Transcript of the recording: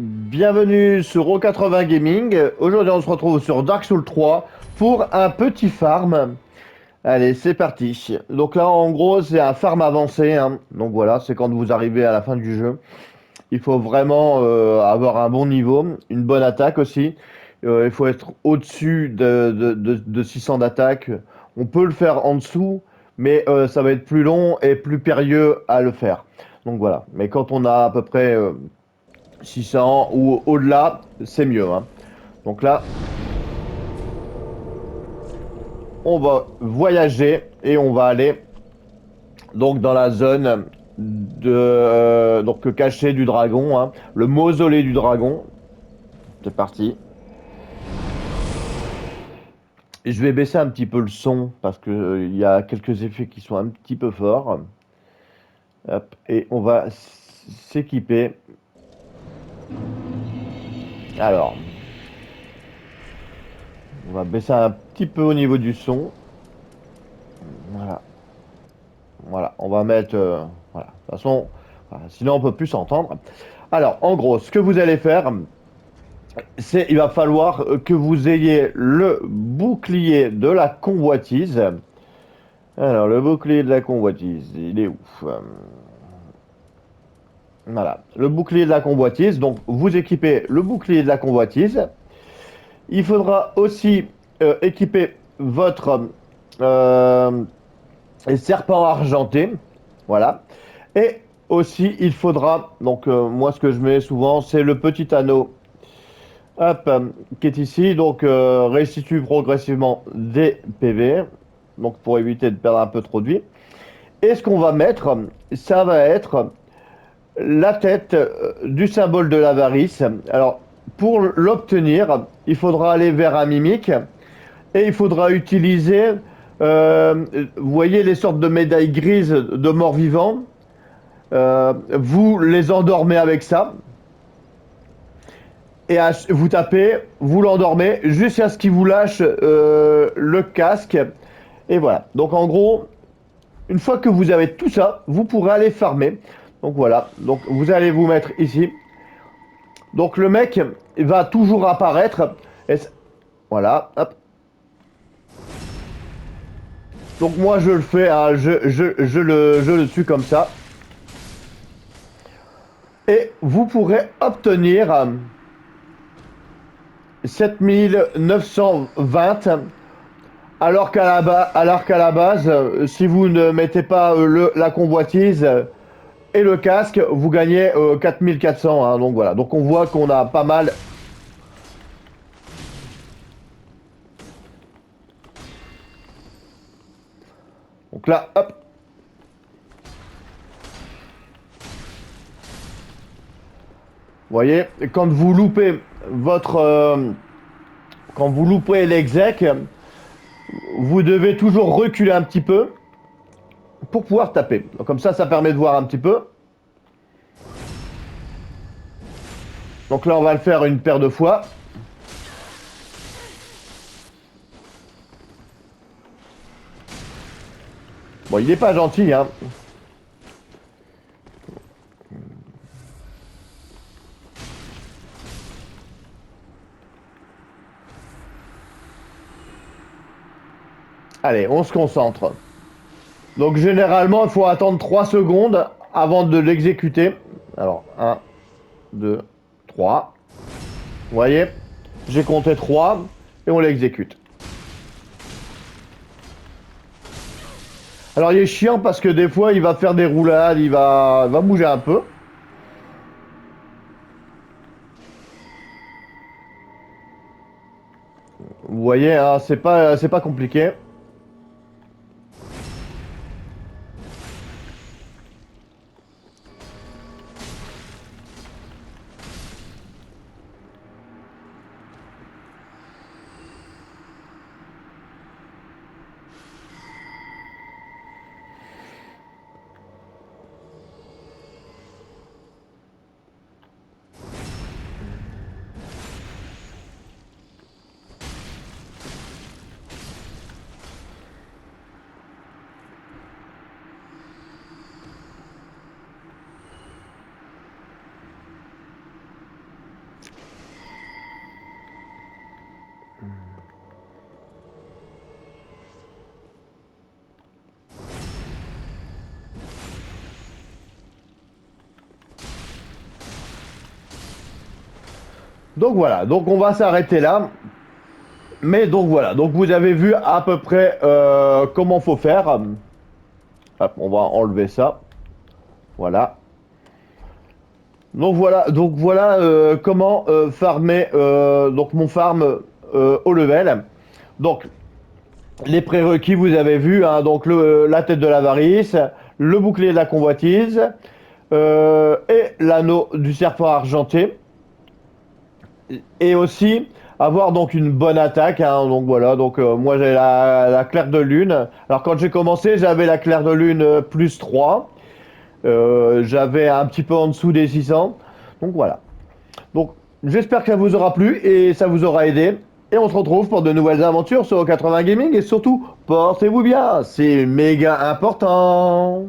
Bienvenue sur O80 Gaming. Aujourd'hui, on se retrouve sur Dark Souls 3 pour un petit farm. Allez, c'est parti. Donc là, en gros, c'est un farm avancé, hein. Donc voilà, c'est quand vous arrivez à la fin du jeu. Il faut vraiment avoir un bon niveau, une bonne attaque aussi. Il faut être au-dessus de 600 d'attaque. On peut le faire en dessous, mais ça va être plus long et plus périlleux à le faire. Donc voilà. Mais quand on a à peu près 600 ou au-delà, c'est mieux, hein. Donc là, on va voyager et on va aller donc dans la zone donc cachée du dragon, hein, le mausolée du dragon. C'est parti. Et je vais baisser un petit peu le son parce que il y a quelques effets qui sont un petit peu forts. Hop, et on va s'équiper. Alors, on va baisser un petit peu au niveau du son. Voilà. Voilà, on va mettre. Voilà. De toute façon, voilà, sinon on peut plus s'entendre. Alors, en gros, ce que vous allez faire, c'est il va falloir que vous ayez le bouclier de la convoitise. Alors, le bouclier de la convoitise, il est où? Voilà, le bouclier de la convoitise. Donc, vous équipez le bouclier de la convoitise. Il faudra aussi équiper votre euh, serpent argenté. Voilà. Et aussi, il faudra, donc moi ce que je mets souvent, c'est le petit anneau, hop, qui est ici, donc restitue progressivement des PV, donc pour éviter de perdre un peu trop de vie. Et ce qu'on va mettre, ça va être la tête du symbole de l'avarice. Alors, pour l'obtenir, il faudra aller vers un mimique et il faudra utiliser, vous voyez les sortes de médailles grises de morts-vivants. Vous les endormez avec ça. Et vous tapez, vous l'endormez jusqu'à ce qu'il vous lâche le casque. Et voilà. Donc en gros, une fois que vous avez tout ça, vous pourrez aller farmer. Donc voilà. Donc vous allez vous mettre ici. Donc le mec va toujours apparaître. Et voilà. Hop. Donc moi je le fais, hein, je le tue comme ça. Et vous pourrez obtenir 7920. Alors qu'à la base, si vous ne mettez pas la convoitise et le casque, vous gagnez 4400, hein, donc voilà. Donc on voit qu'on a pas mal. Donc là, hop. Vous voyez, quand vous loupez votre... quand vous loupez l'exec, vous devez toujours reculer un petit peu pour pouvoir taper. Donc comme ça permet de voir un petit peu. Donc là, on va le faire une paire de fois. Bon, il n'est pas gentil, hein. Allez, on se concentre. Donc généralement, il faut attendre 3 secondes avant de l'exécuter. Alors, 1, 2, 3. Vous voyez, j'ai compté 3 et on l'exécute. Alors il est chiant parce que des fois il va faire des roulades, il va bouger un peu. Vous voyez, hein, c'est pas compliqué. Donc voilà, donc on va s'arrêter là. Mais donc voilà, donc vous avez vu à peu près comment faut faire. Hop, on va enlever ça. Voilà. Donc voilà comment farmer donc mon farm au level. Donc les prérequis vous avez vu, hein, donc la tête de l'avarice, le bouclier de la convoitise et l'anneau du serpent argenté. Et aussi avoir donc une bonne attaque, hein, donc voilà, donc moi j'ai la claire de lune. Alors quand j'ai commencé j'avais la claire de lune plus 3. J'avais un petit peu en dessous des 600. Donc voilà. Donc j'espère que ça vous aura plu et ça vous aura aidé. Et on se retrouve pour de nouvelles aventures sur 80 Gaming et surtout, portez-vous bien, c'est méga important.